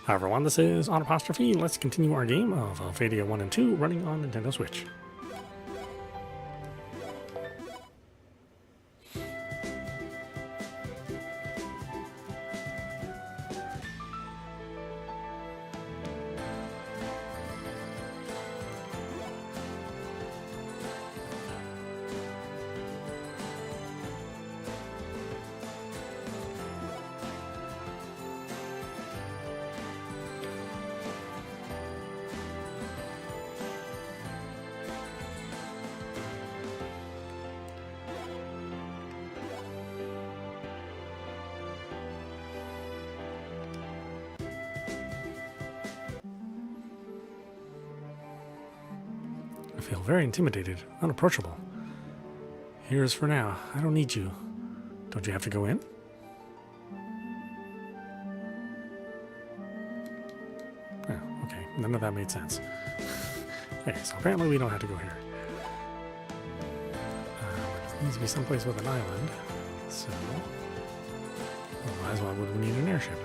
Hi everyone, this is audap. Let's continue our game of Alphadia 1 and 2 running on Nintendo Switch. I feel very intimidated, unapproachable. Here's for now. I don't need you. Don't you have to go in? Oh, okay. None of that made sense. Okay, so apparently we don't have to go here. It needs to be someplace with an island. So, otherwise, why would we need an airship?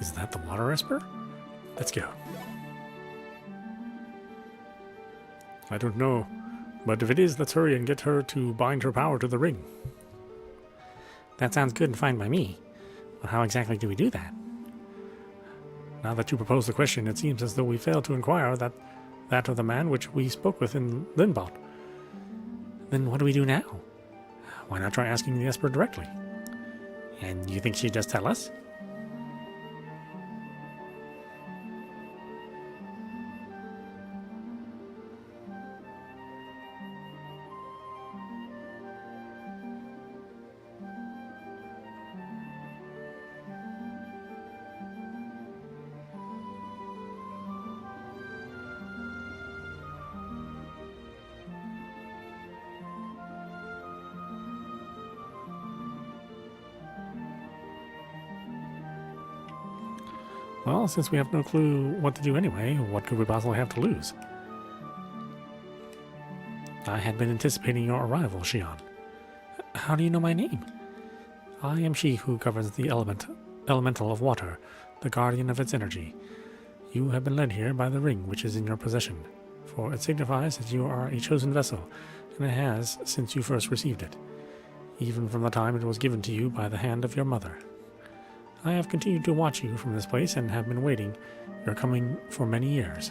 Is that the water esper? Let's go. I don't know, but if it is, let's hurry and get her to bind her power to the ring. That sounds good and fine by me, but how exactly do we do that? Now that you propose the question, it seems as though we failed to inquire that of the man which we spoke with in Linbot. Then what do we do now? Why not try asking the esper directly? And you think she'd just tell us? Well, since we have no clue what to do anyway, what could we possibly have to lose? I had been anticipating your arrival, Xion. How do you know my name? I am she who governs the elemental of water, the guardian of its energy. You have been led here by the ring which is in your possession, for it signifies that you are a chosen vessel, and it has since you first received it, even from the time it was given to you by the hand of your mother. I have continued to watch you from this place and have been waiting your coming for many years.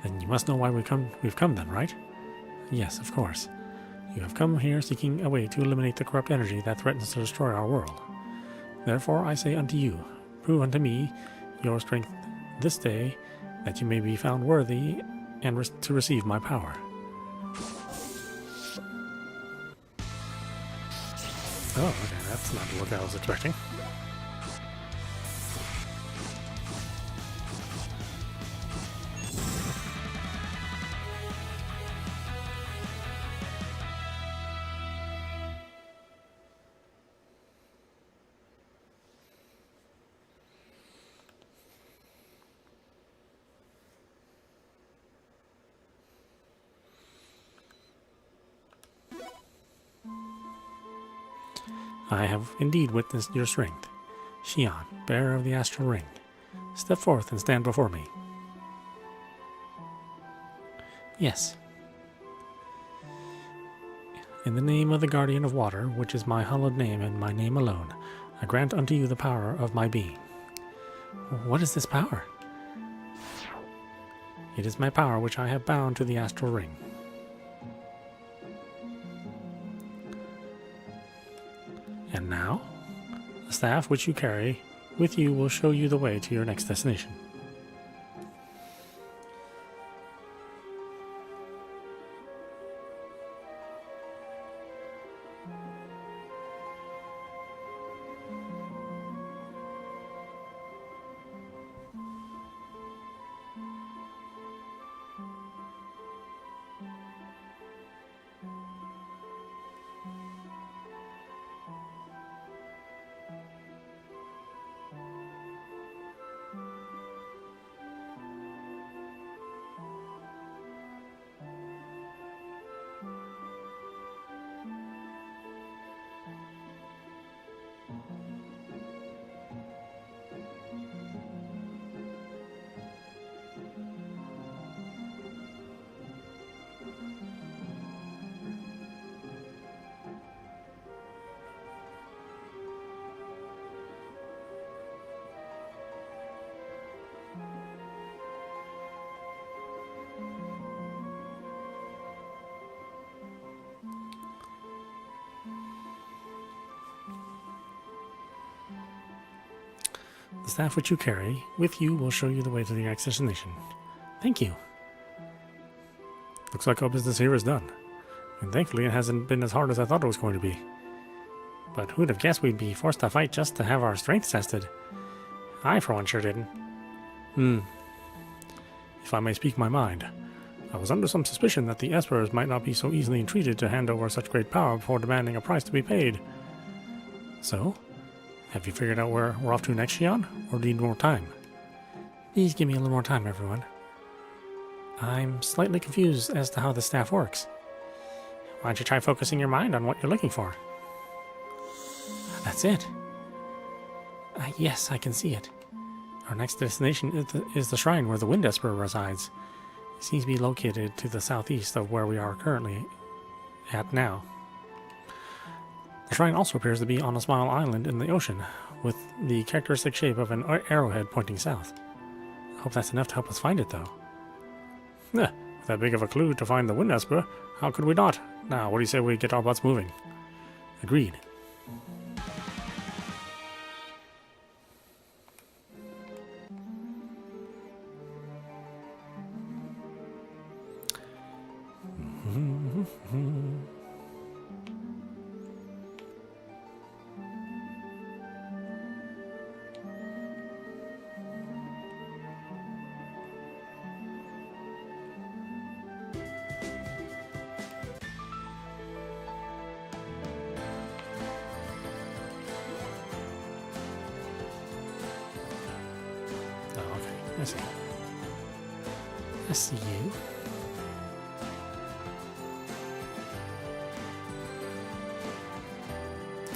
Then you must know why we've come then, right? Yes, of course. You have come here seeking a way to eliminate the corrupt energy that threatens to destroy our world. Therefore I say unto you, prove unto me your strength this day, that you may be found worthy and to receive my power. Oh, okay, that's not the look I was expecting. I have indeed witnessed your strength. Xion, bearer of the astral ring. Step forth and stand before me. Yes. In the name of the Guardian of Water, which is my hallowed name and my name alone, I grant unto you the power of my being. What is this power? It is my power which I have bound to the astral ring. And now, the staff which you carry with you will show you the way to your next destination. The staff which you carry with you will show you the way to the next destination. Thank you. Looks like our business here is done. And thankfully it hasn't been as hard as I thought it was going to be. But who'd have guessed we'd be forced to fight just to have our strength tested? I, for one, sure didn't. If I may speak my mind, I was under some suspicion that the Esperers might not be so easily entreated to hand over such great power before demanding a price to be paid. So, have you figured out where we're off to next, Shion? Or do you need more time? Please give me a little more time, everyone. I'm slightly confused as to how the staff works. Why don't you try focusing your mind on what you're looking for? That's it. Yes, I can see it. Our next destination is the shrine where the Wind Esper resides. It seems to be located to the southeast of where we are currently at now. The shrine also appears to be on a small island in the ocean, with the characteristic shape of an arrowhead pointing south. I hope that's enough to help us find it, though. With that big of a clue to find the Wind Esper, how could we not? Now, what do you say we get our butts moving? Agreed. I see. I see you.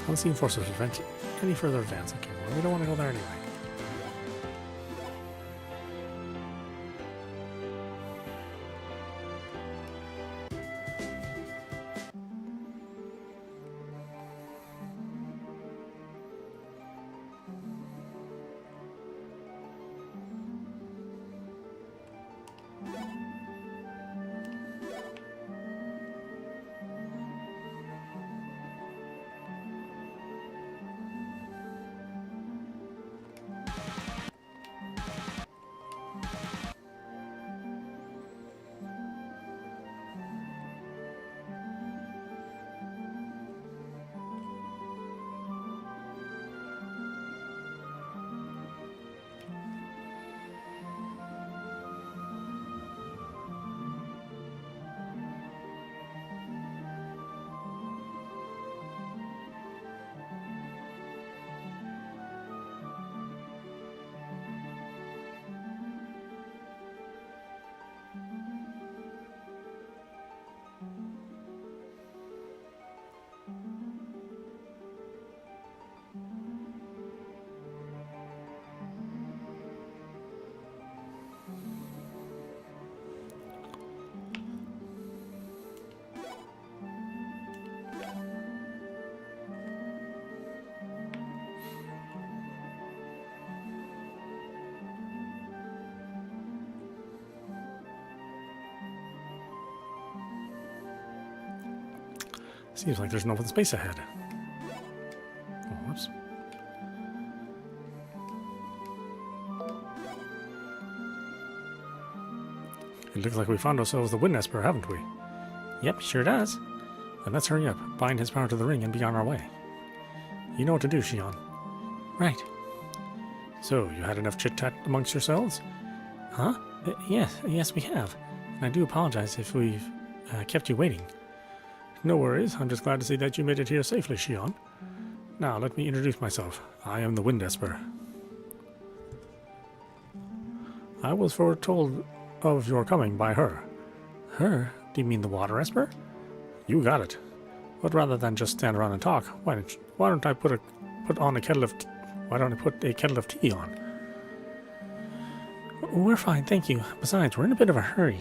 Unseen forces prevent any further advance. Okay, well, we don't want to go there anyway. Seems like there's no open space ahead. Oh, whoops. It looks like we found ourselves the Wind Esper, haven't we? Yep, sure does. Then let's hurry up, bind his power to the ring, and be on our way. You know what to do, Xion. Right. So, you had enough chit-chat amongst yourselves? Huh? Yes, we have. And I do apologize if we've kept you waiting. No worries, I'm just glad to see that you made it here safely, Xion. Now, let me introduce myself. I am the Wind Esper. I was foretold of your coming by her. Her? Do you mean the Water Esper? You got it. But rather than just stand around and talk, why don't I put a kettle of tea on? We're fine, thank you. Besides, we're in a bit of a hurry.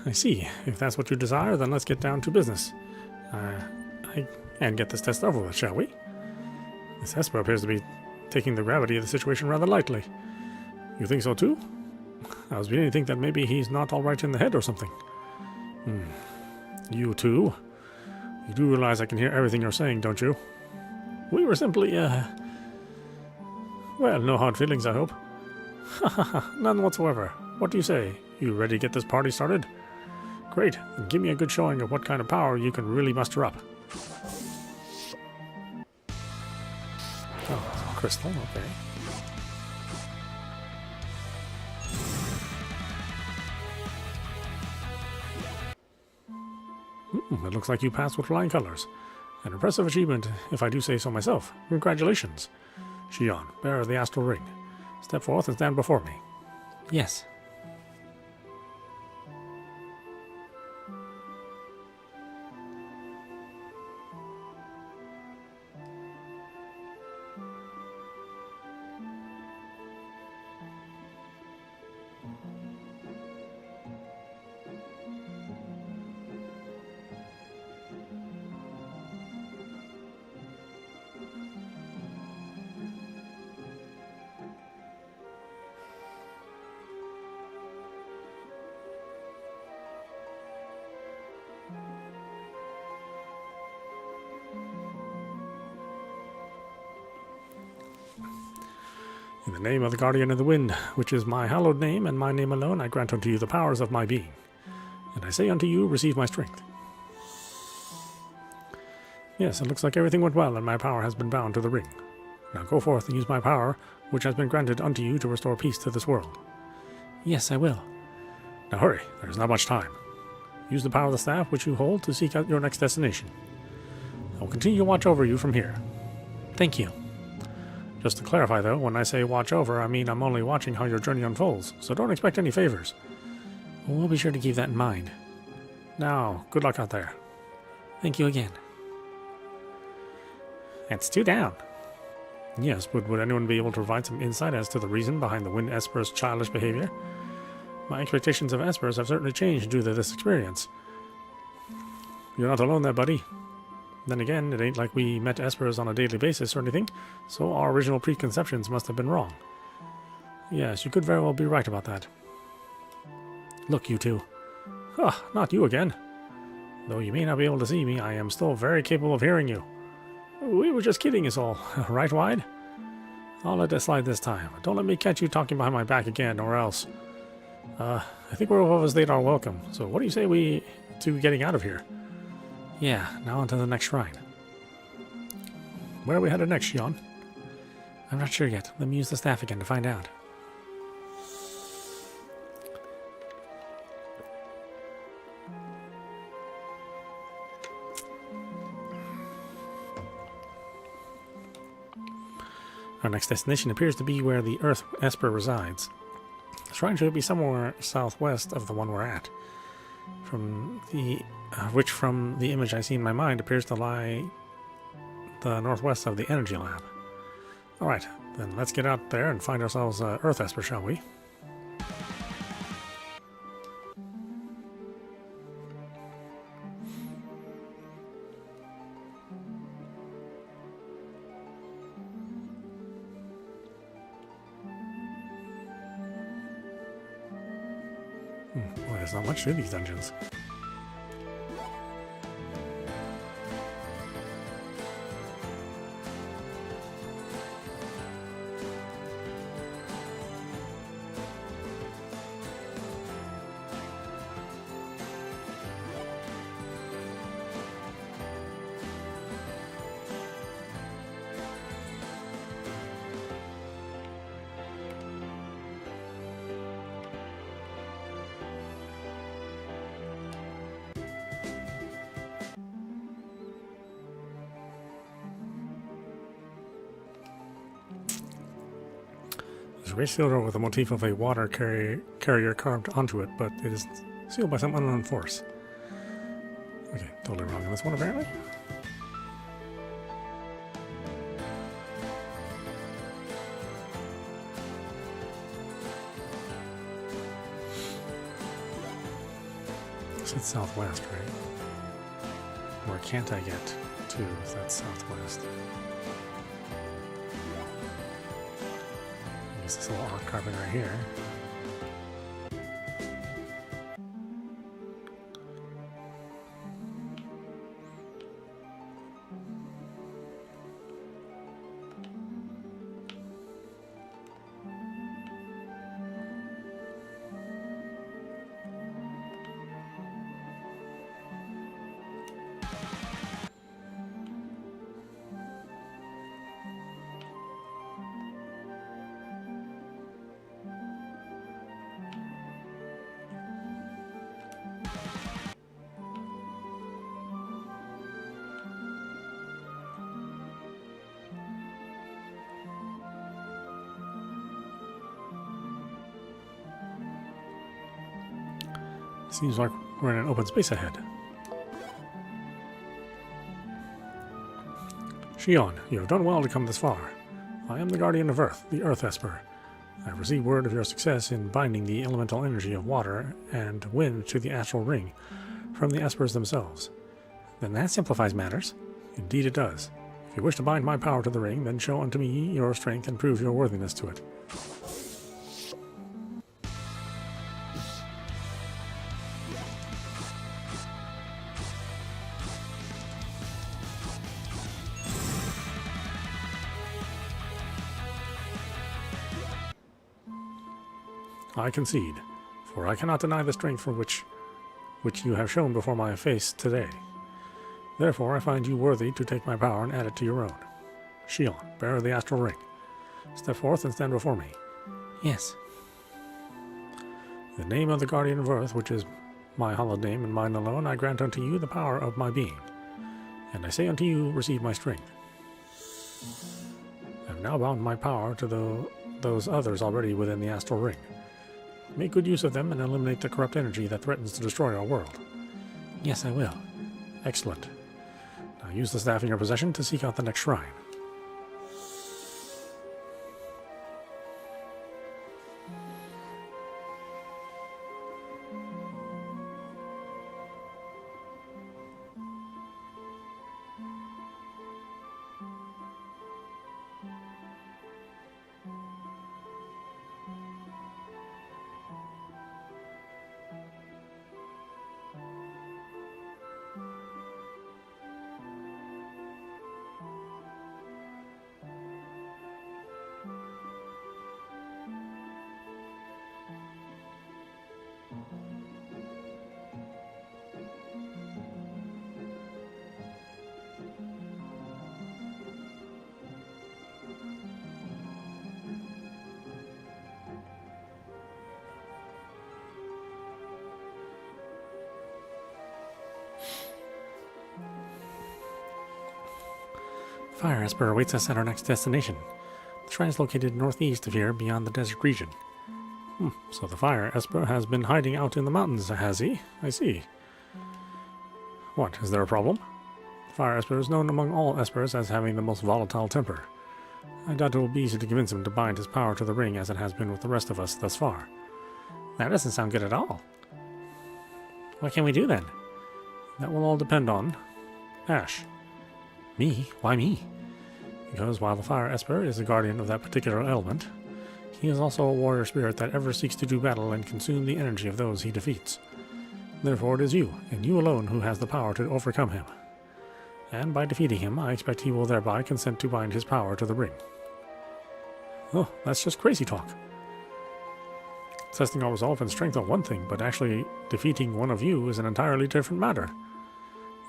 I see. If that's what you desire, then let's get down to business. And get this test over with, shall we? This Esper appears to be taking the gravity of the situation rather lightly. You think so too? I was beginning to think that maybe he's not all right in the head or something. You too? You do realize I can hear everything you're saying, don't you? We were simply, well, no hard feelings, I hope. Ha ha ha, none whatsoever. What do you say? You ready to get this party started? Great, then give me a good showing of what kind of power you can really muster up. Oh, crystal, okay. It looks like you passed with flying colors. An impressive achievement, if I do say so myself. Congratulations. Xion, bearer of the astral ring. Step forth and stand before me. Yes. In the name of the Guardian of the Wind, which is my hallowed name, and my name alone, I grant unto you the powers of my being. And I say unto you, receive my strength. Yes, it looks like everything went well, and my power has been bound to the ring. Now go forth and use my power, which has been granted unto you to restore peace to this world. Yes, I will. Now hurry, there is not much time. Use the power of the staff which you hold to seek out your next destination. I will continue to watch over you from here. Thank you. Just to clarify, though, when I say watch over, I mean I'm only watching how your journey unfolds, so don't expect any favors. We'll be sure to keep that in mind. Now, good luck out there. Thank you again. It's 2 down. Yes, but would anyone be able to provide some insight as to the reason behind the Wind Esper's childish behavior? My expectations of Espers have certainly changed due to this experience. You're not alone there, buddy. Then again, it ain't like we met Espers on a daily basis or anything, so our original preconceptions must have been wrong. Yes, you could very well be right about that. Look, you two. Ah, not you again. Though you may not be able to see me, I am still very capable of hearing you. We were just kidding is all, right, Wide? I'll let that slide this time. Don't let me catch you talking behind my back again, or else. I think we're overstayed our welcome, so what do you say we to getting out of here? Yeah, now on to the next shrine. Where are we headed next, Xion? I'm not sure yet. Let me use the staff again to find out. Our next destination appears to be where the Earth Esper resides. The shrine should be somewhere southwest of the one we're at, which from the image I see in my mind appears to lie the northwest of the energy lab. Alright, then let's get out there and find ourselves Earth Esper, shall we? Well, there's not much to these dungeons. There's a race field with a motif of a water carrier carved onto it, but it is sealed by some unknown force. Okay, totally wrong on this one apparently. It's southwest, right? Where can't I get to if that's southwest? Use this little art carving right here. Seems like we're in an open space ahead. Shion, you have done well to come this far. I am the Guardian of Earth, the Earth Esper. I have received word of your success in binding the elemental energy of water and wind to the astral ring from the Espers themselves. Then that simplifies matters. Indeed it does. If you wish to bind my power to the ring, then show unto me your strength and prove your worthiness to it. I concede, for I cannot deny the strength for which you have shown before my face today. Therefore I find you worthy to take my power and add it to your own. Shion, bearer of the astral ring, step forth and stand before me. Yes. In the name of the Guardian of Earth, which is my hallowed name and mine alone, I grant unto you the power of my being. And I say unto you, receive my strength. I have now bound my power to those others already within the astral ring. Make good use of them and eliminate the corrupt energy that threatens to destroy our world. Yes, I will. Excellent. Now use the staff in your possession to seek out the next shrine. Fire Esper awaits us at our next destination. The shrine is located northeast of here, beyond the desert region. So the Fire Esper has been hiding out in the mountains, has he? I see. What, is there a problem? The Fire Esper is known among all Espers as having the most volatile temper. I doubt it will be easy to convince him to bind his power to the ring as it has been with the rest of us thus far. That doesn't sound good at all. What can we do then? That will all depend on Ash. Me? Why me? Because while the Fire Esper is the guardian of that particular element, he is also a warrior spirit that ever seeks to do battle and consume the energy of those he defeats. Therefore it is you, and you alone, who has the power to overcome him. And by defeating him, I expect he will thereby consent to bind his power to the ring. Oh, that's just crazy talk. Testing our resolve and strength are one thing, but actually defeating one of you is an entirely different matter.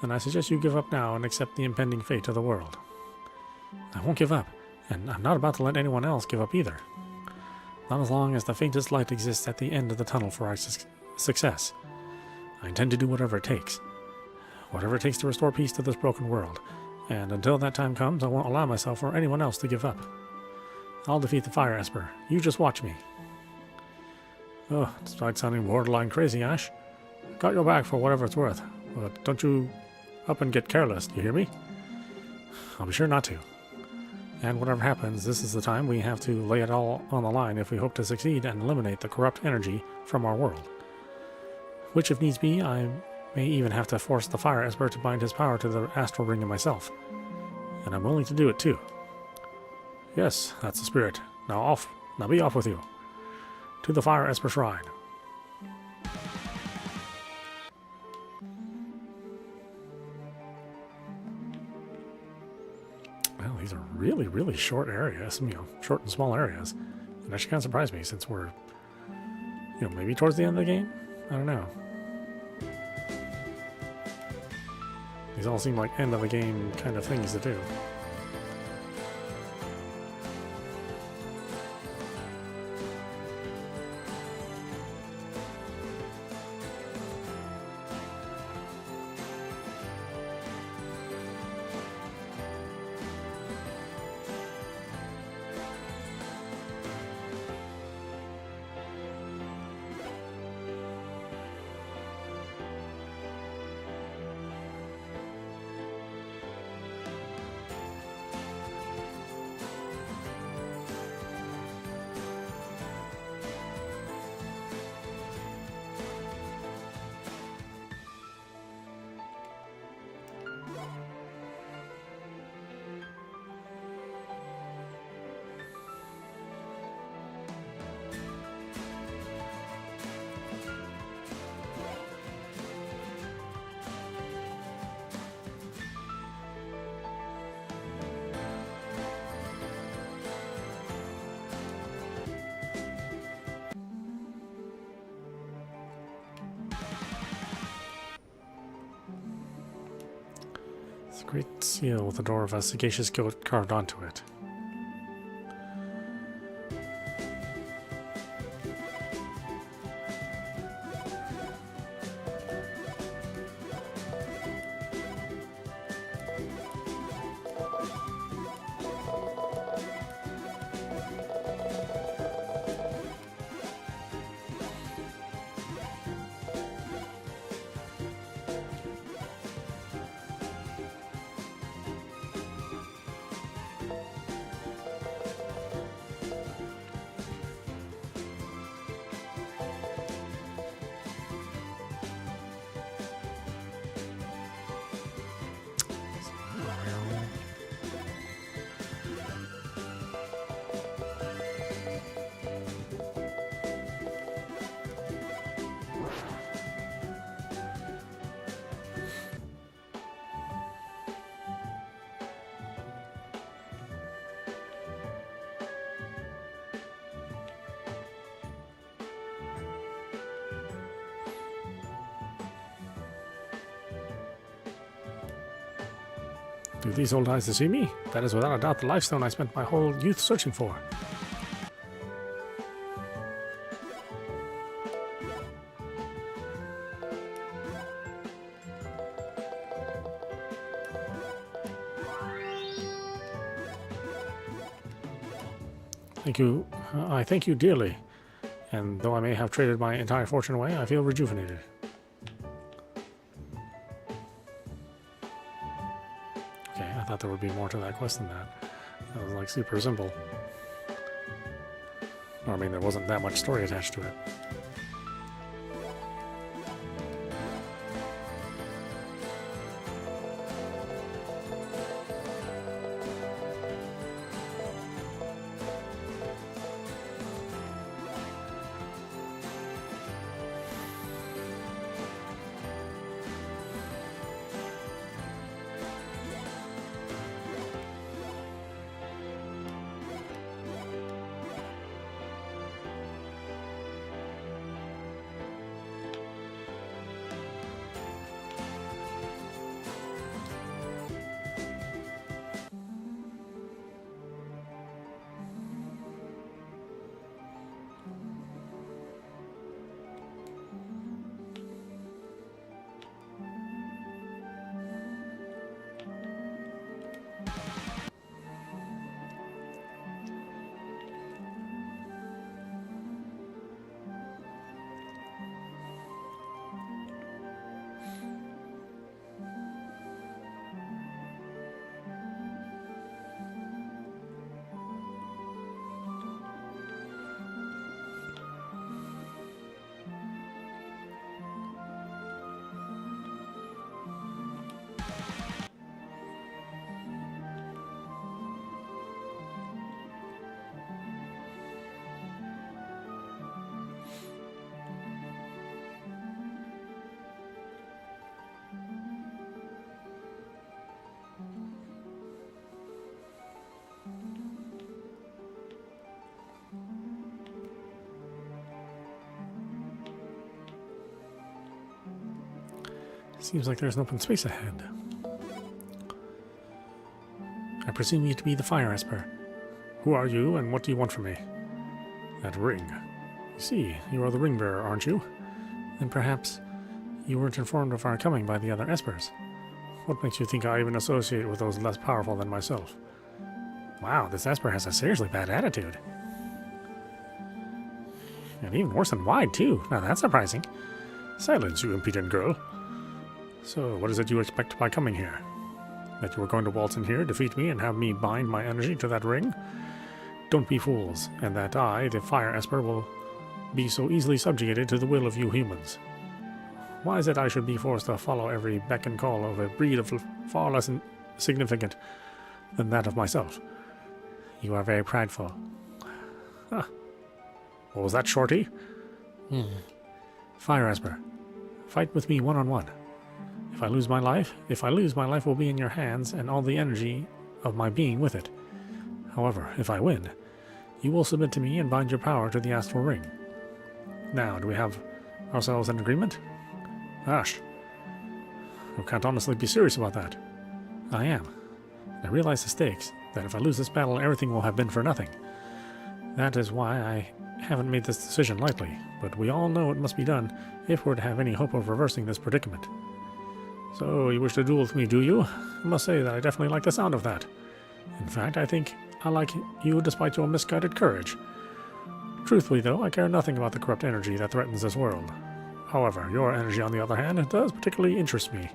Then I suggest you give up now and accept the impending fate of the world. I won't give up, and I'm not about to let anyone else give up either. Not as long as the faintest light exists at the end of the tunnel for our success. I intend to do whatever it takes. Whatever it takes to restore peace to this broken world. And until that time comes, I won't allow myself or anyone else to give up. I'll defeat the Fire Esper. You just watch me. Oh, despite sounding borderline crazy, Ash. Got your back for whatever it's worth. But don't you up and get careless, you hear me? I'll be sure not to. And whatever happens, this is the time we have to lay it all on the line if we hope to succeed and eliminate the corrupt energy from our world. Which, if needs be, I may even have to force the Fire Esper to bind his power to the astral ring of myself. And I'm willing to do it too. Yes, that's the spirit. Now be off with you. To the Fire Esper Shrine. Well, these are really, really short areas, short and small areas. And that should kind of surprise me since we're, maybe towards the end of the game? I don't know. These all seem like end of the game kind of things to do. It's a great seal with the door of a sagacious goat carved onto it. Do these old eyes deceive me? That is without a doubt the lifestone I spent my whole youth searching for. Thank you. I thank you dearly. And though I may have traded my entire fortune away, I feel rejuvenated. Okay, I thought there would be more to that quest than that. That was like super simple. I mean, there wasn't that much story attached to it. Seems like there's an open space ahead. I presume you to be the fire esper. Who are you, and what do you want from me? That ring. You see, you are the ring bearer, aren't you? Then perhaps you weren't informed of our coming by the other espers. What makes you think I even associate with those less powerful than myself? Wow, this esper has a seriously bad attitude. And even worse than wide, too. Now that's surprising. Silence, you impudent girl. So, what is it you expect by coming here? That you are going to waltz in here, defeat me, and have me bind my energy to that ring? Don't be fools, and that I, the fire esper, will be so easily subjugated to the will of you humans. Why is it I should be forced to follow every beck and call of a breed of far less significant than that of myself? You are very prideful. Huh. What was that, Shorty? Fire esper, fight with me one-on-one. If I lose my life will be in your hands and all the energy of my being with it. However, if I win, you will submit to me and bind your power to the astral ring. Now, do we have ourselves an agreement? Gosh, you can't honestly be serious about that. I am. I realize the stakes, that if I lose this battle, everything will have been for nothing. That is why I haven't made this decision lightly, but we all know it must be done if we're to have any hope of reversing this predicament. So, you wish to duel with me, do you? I must say that I definitely like the sound of that. In fact, I think I like you despite your misguided courage. Truthfully, though, I care nothing about the corrupt energy that threatens this world. However, your energy, on the other hand, does particularly interest me.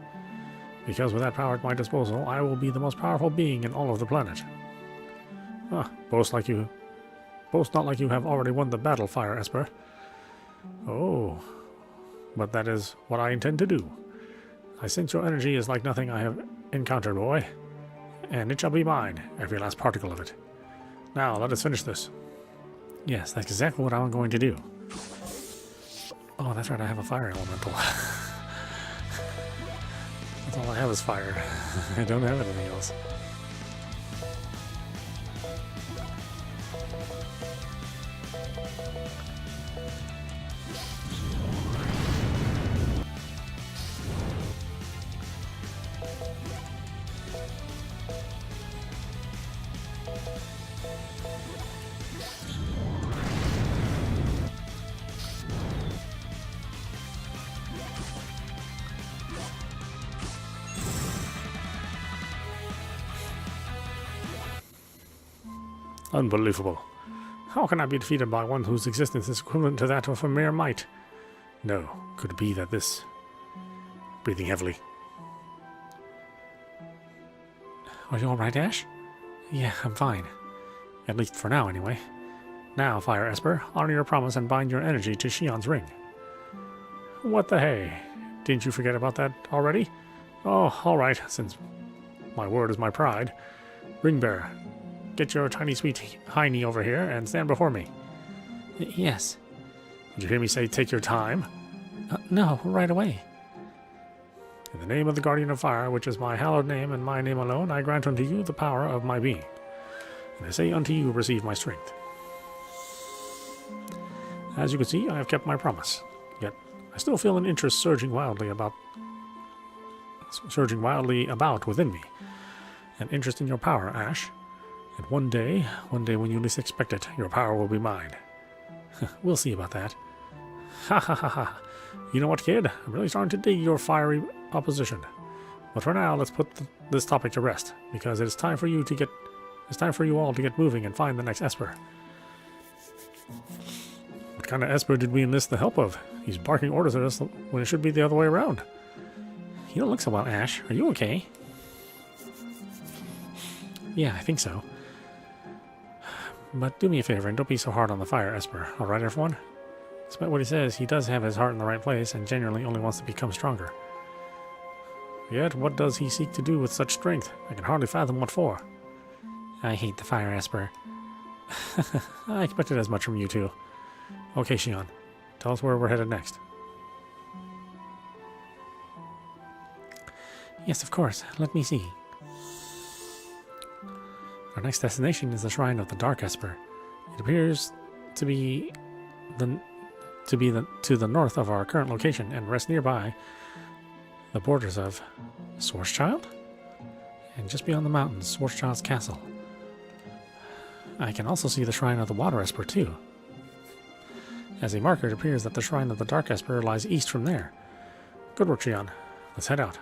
Because with that power at my disposal, I will be the most powerful being in all of the planet. Boast not like you have already won the battle, Fire Esper. Oh, but that is what I intend to do. I sense your energy is like nothing I have encountered, boy. And it shall be mine, every last particle of it. Now, let us finish this. Yes, that's exactly what I'm going to do. Oh, that's right, I have a fire elemental. That's all I have is fire. I don't have anything else. Unbelievable. How can I be defeated by one whose existence is equivalent to that of a mere mite? No, could it be that this... Breathing heavily. Are you alright, Ash? Yeah, I'm fine. At least for now, anyway. Now, Fire Esper, honor your promise and bind your energy to Shion's ring. What the hey? Didn't you forget about that already? Oh, alright, since my word is my pride. Ring Bearer, get your tiny sweet hiney over here and stand before me. Yes. Did you hear me say take your time? No, right away. In the name of the Guardian of Fire, which is my hallowed name and my name alone, I grant unto you the power of my being. And I say unto you, receive my strength. As you can see, I have kept my promise. Yet, I still feel an interest surging wildly about within me. An interest in your power, Ash. And one day when you least expect it, your power will be mine. We'll see about that. Ha ha ha ha. You know what, kid? I'm really starting to dig your fiery opposition. But for now, let's put this topic to rest, because it's time for you all to get moving and find the next Esper. What kind of Esper did we enlist the help of? He's barking orders at us when it should be the other way around. You don't look so well, Ash. Are you okay? Yeah, I think so. But do me a favor and don't be so hard on the Fire Esper, alright everyone? Despite what he says, he does have his heart in the right place and genuinely only wants to become stronger. Yet, what does he seek to do with such strength? I can hardly fathom what for. I hate the Fire Esper. I expected as much from you two. Okay, Shion, tell us where we're headed next. Yes, of course. Let me see. Our next destination is the Shrine of the Dark Esper. It appears to be to the north of our current location and rests nearby the borders of Schwarzschild, and just beyond the mountains, Schwarzschild's castle. I can also see the Shrine of the Water Esper too. As a marker, it appears that the Shrine of the Dark Esper lies east from there. Good work, Shion. Let's head out.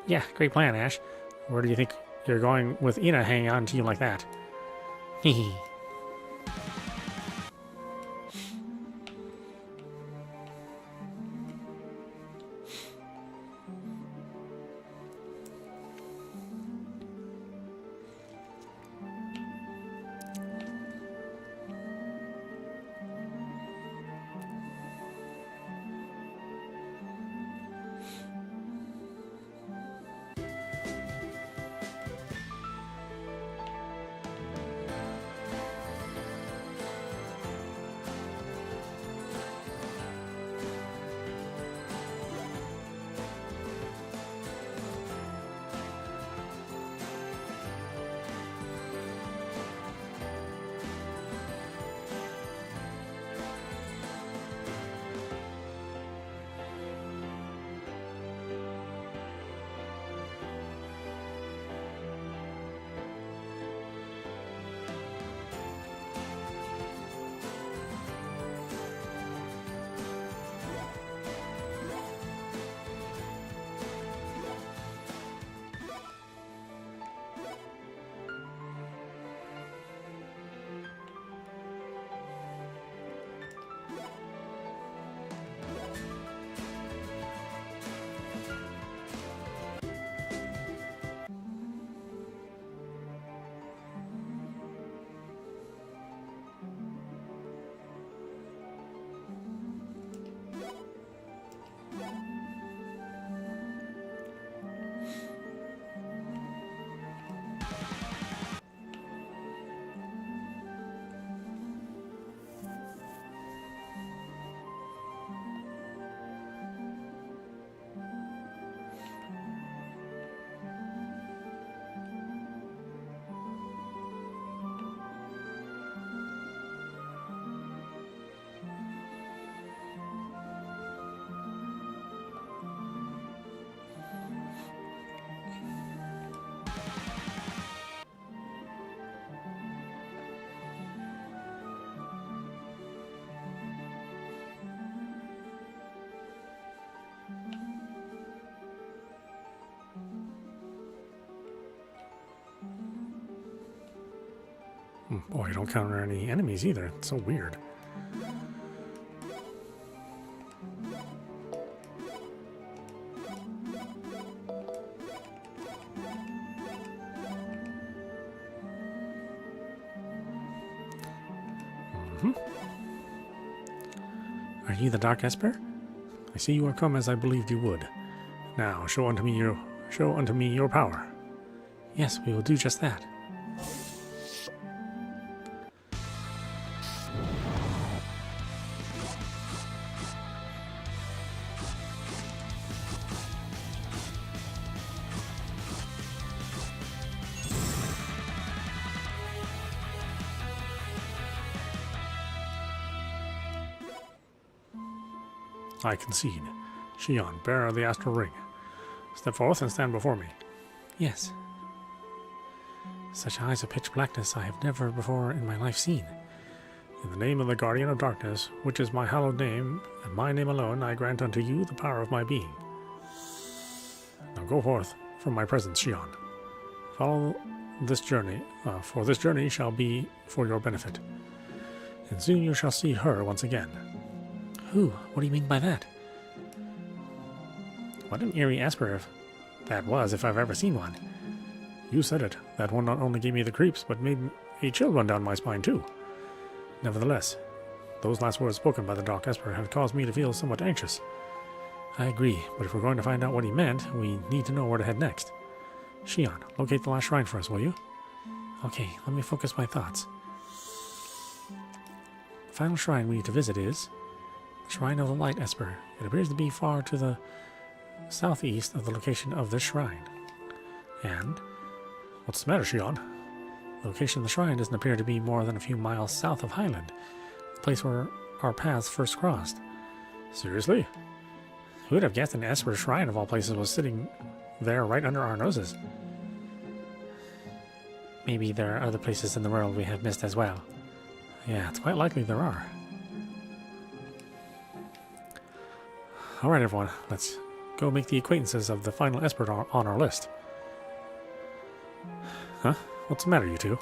Yeah, great plan, Ash. Where do you think you're going with Ina hanging on to you like that? Hehe. Boy, you don't counter any enemies either. It's so weird. Are you the Dark Esper? I see you are come as I believed you would. Now, show unto me your power. Yes, we will do just that. I concede. Xion, bearer of the astral ring. Step forth and stand before me. Yes. Such eyes of pitch blackness I have never before in my life seen. In the name of the Guardian of Darkness, which is my hallowed name, and my name alone, I grant unto you the power of my being. Now go forth from my presence, Xion. Follow this journey, for this journey shall be for your benefit. And soon you shall see her once again. Who? What do you mean by that? What an eerie Esper that was, if I've ever seen one. You said it. That one not only gave me the creeps, but made a chill run down my spine, too. Nevertheless, those last words spoken by the Dark Esper have caused me to feel somewhat anxious. I agree, but if we're going to find out what he meant, we need to know where to head next. Xion, locate the last shrine for us, will you? Okay, let me focus my thoughts. The final shrine we need to visit is the Shrine of the Light Esper. It appears to be far to the southeast of the location of this shrine. And what's the matter, Xion? The location of the shrine doesn't appear to be more than a few miles south of Highland, the place where our paths first crossed. Seriously? Who would have guessed an Esper shrine of all places was sitting there right under our noses? Maybe there are other places in the world we have missed as well. Yeah, it's quite likely there are. Alright everyone, let's go make the acquaintances of the final Esper on our list. Huh? What's the matter, you two?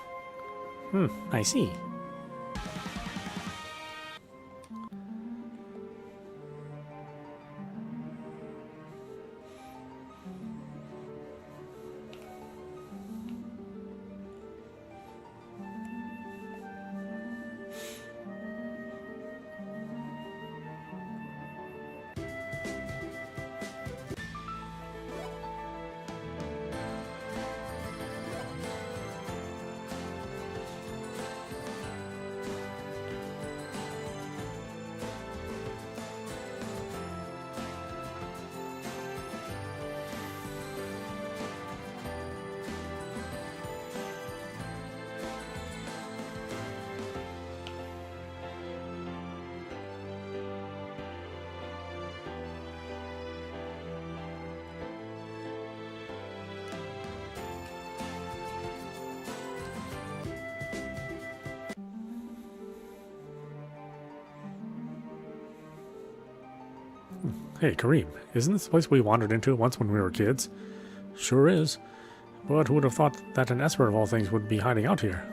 I see. Hey, Kareem, isn't this the place we wandered into once when we were kids? Sure is. But who would have thought that an Esper of all things would be hiding out here?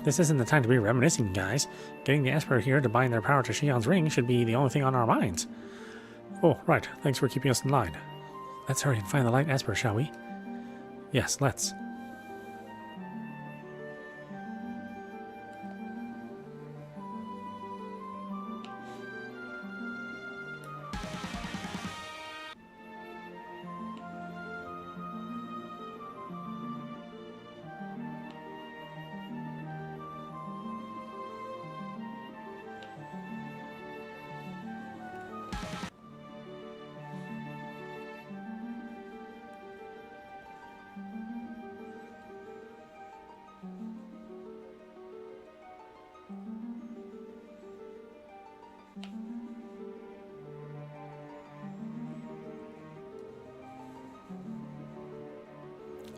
This isn't the time to be reminiscing, guys. Getting the Esper here to bind their power to Xion's ring should be the only thing on our minds. Oh, right. Thanks for keeping us in line. Let's hurry and find the Light Esper, shall we? Yes, let's.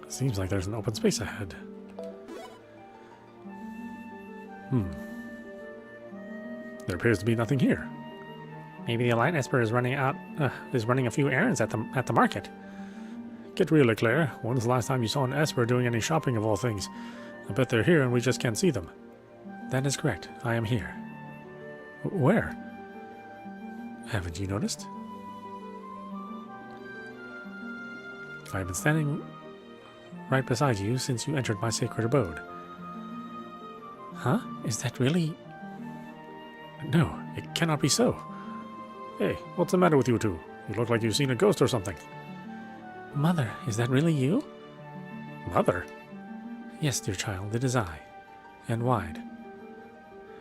Seems like there's an open space ahead. There appears to be nothing here. Maybe the Light Esper is running a few errands at the market. Get real, Eclair. When's the last time you saw an Esper doing any shopping of all things? I bet they're here and we just can't see them. That is correct. I am here. Where? Haven't you noticed? I have been standing right beside you since you entered my sacred abode. Huh? Is that really... No, it cannot be so. Hey, what's the matter with you two? You look like you've seen a ghost or something. Mother, is that really you? Mother? Yes, dear child, it is I. And wide.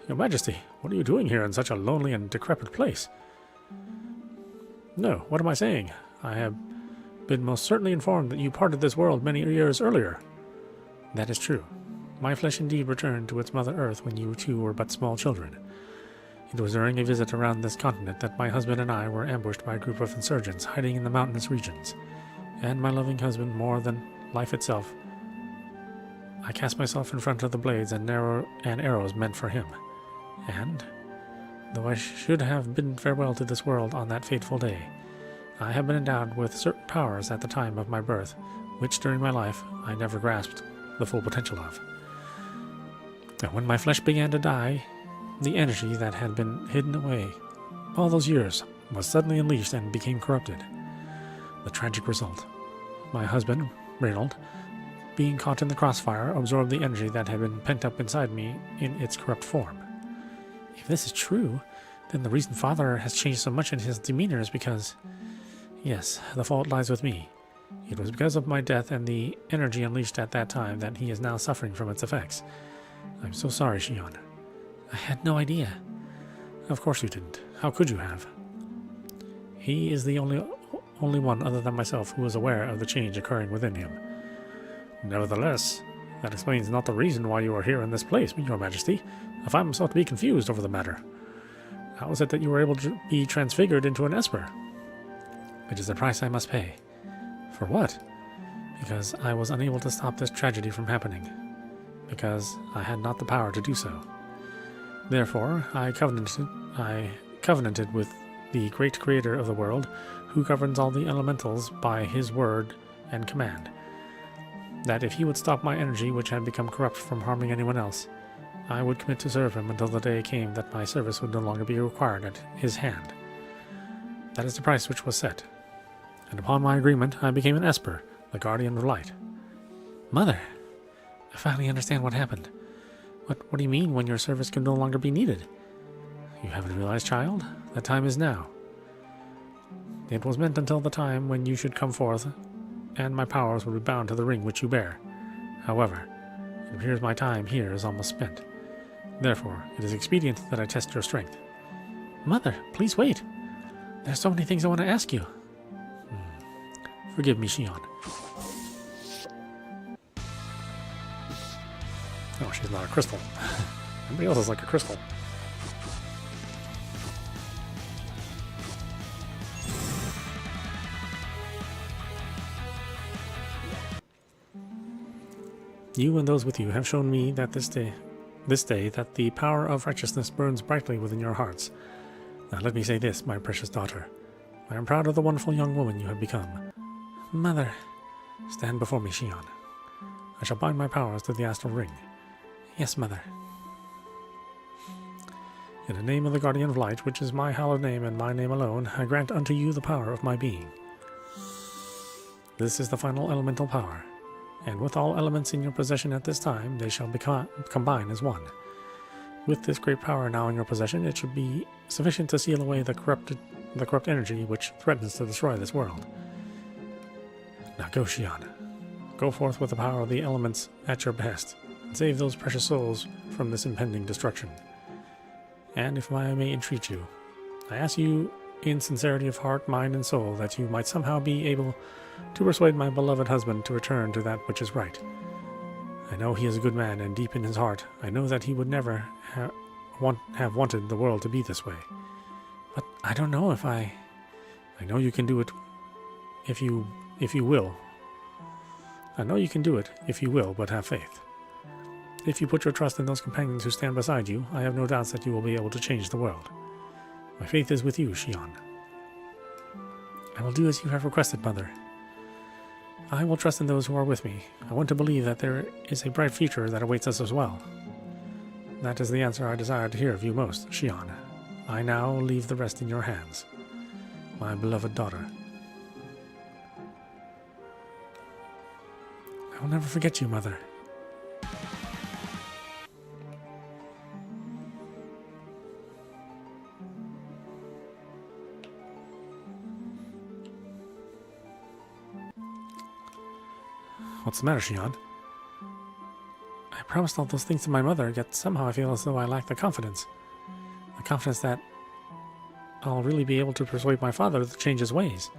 Your Majesty, what are you doing here in such a lonely and decrepit place? No, what am I saying? I have been most certainly informed that you parted this world many years earlier. That is true. My flesh indeed returned to its mother earth when you two were but small children. It was during a visit around this continent that my husband and I were ambushed by a group of insurgents hiding in the mountainous regions. And my loving husband, more than life itself, I cast myself in front of the blades and arrows meant for him. And, though I should have bidden farewell to this world on that fateful day, I have been endowed with certain powers at the time of my birth, which during my life I never grasped the full potential of. And when my flesh began to die, the energy that had been hidden away all those years was suddenly unleashed and became corrupted. The tragic result: my husband, Reynold, being caught in the crossfire, absorbed the energy that had been pent up inside me in its corrupt form. If this is true, then the reason Father has changed so much in his demeanor is because... Yes, the fault lies with me. It was because of my death and the energy unleashed at that time that he is now suffering from its effects. I'm so sorry, Shion. I had no idea. Of course you didn't. How could you have? He is the only one other than myself who is aware of the change occurring within him. Nevertheless, that explains not the reason why you are here in this place, Your Majesty. I find myself to be confused over the matter. How is it that you were able to be transfigured into an Esper? It is the price I must pay. For what? Because I was unable to stop this tragedy from happening. Because I had not the power to do so. Therefore, I covenanted with the great creator of the world, who governs all the elementals by his word and command, that if he would stop my energy which had become corrupt from harming anyone else, I would commit to serve him until the day came that my service would no longer be required at his hand. That is the price which was set. And upon my agreement, I became an Esper, the guardian of light. Mother, I finally understand what happened. What do you mean when your service can no longer be needed? You haven't realized, child? That time is now. It was meant until the time when you should come forth, and my powers would be bound to the ring which you bear. However, it appears my time here is almost spent. Therefore, it is expedient that I test your strength. Mother, please wait. There's so many things I want to ask you. Forgive me, Shion. Oh, she's not a crystal. Everybody else is like a crystal. You and those with you have shown me that this day that the power of righteousness burns brightly within your hearts. Now let me say this, my precious daughter. I am proud of the wonderful young woman you have become. Mother, stand before me, Shion. I shall bind my powers to the astral ring. Yes, Mother. In the name of the Guardian of Light, which is my hallowed name and my name alone, I grant unto you the power of my being. This is the final elemental power, and with all elements in your possession at this time, they shall combine as one. With this great power now in your possession, it should be sufficient to seal away the corrupt energy which threatens to destroy this world. Now go, Shion. Go forth with the power of the elements at your behest, and save those precious souls from this impending destruction. And if I may entreat you, I ask you in sincerity of heart, mind, and soul, that you might somehow be able to persuade my beloved husband to return to that which is right. I know he is a good man, and deep in his heart, I know that he would never have wanted the world to be this way. But I don't know if I know you can do it if you will. I know you can do it if you will, but have faith. If you put your trust in those companions who stand beside you, I have no doubts that you will be able to change the world. My faith is with you, Shion. I will do as you have requested, Mother. I will trust in those who are with me. I want to believe that there is a bright future that awaits us as well. That is the answer I desire to hear of you most, Xion. I now leave the rest in your hands, my beloved daughter. I will never forget you, Mother. What's the matter, Xion? I promised all those things to my mother, yet somehow I feel as though I lack the confidence. The confidence that I'll really be able to persuade my father to change his ways.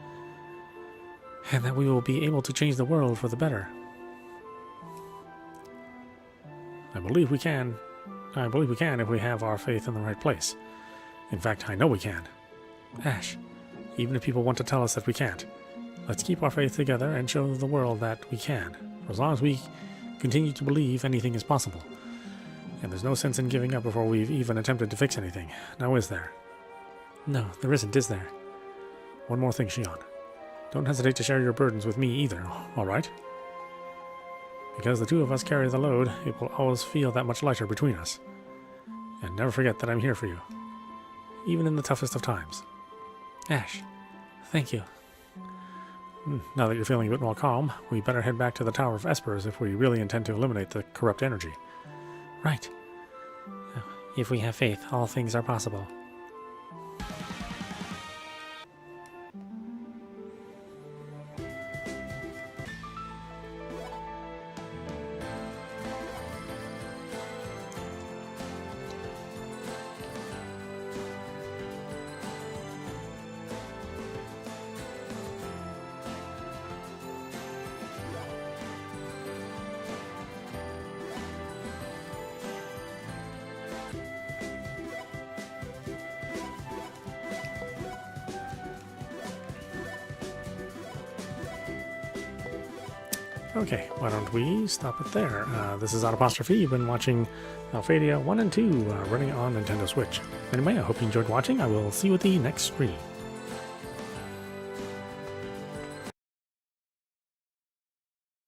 And that we will be able to change the world for the better. I believe we can. I believe we can if we have our faith in the right place. In fact, I know we can. Ash, even if people want to tell us that we can't, let's keep our faith together and show the world that we can. For as long as we continue to believe, anything is possible. And there's no sense in giving up before we've even attempted to fix anything. Now is there? No, there isn't, is there? One more thing, Xion. Don't hesitate to share your burdens with me either, alright? Because the two of us carry the load, it will always feel that much lighter between us. And never forget that I'm here for you, even in the toughest of times. Ash, thank you. Now that you're feeling a bit more calm, we better head back to the Tower of Espers if we really intend to eliminate the corrupt energy. Right. If we have faith, all things are possible. Okay, why don't we stop it there? This is Audapostrophe. You've been watching Alphadia 1 and 2 running on Nintendo Switch. Anyway, I hope you enjoyed watching. I will see you at the next stream.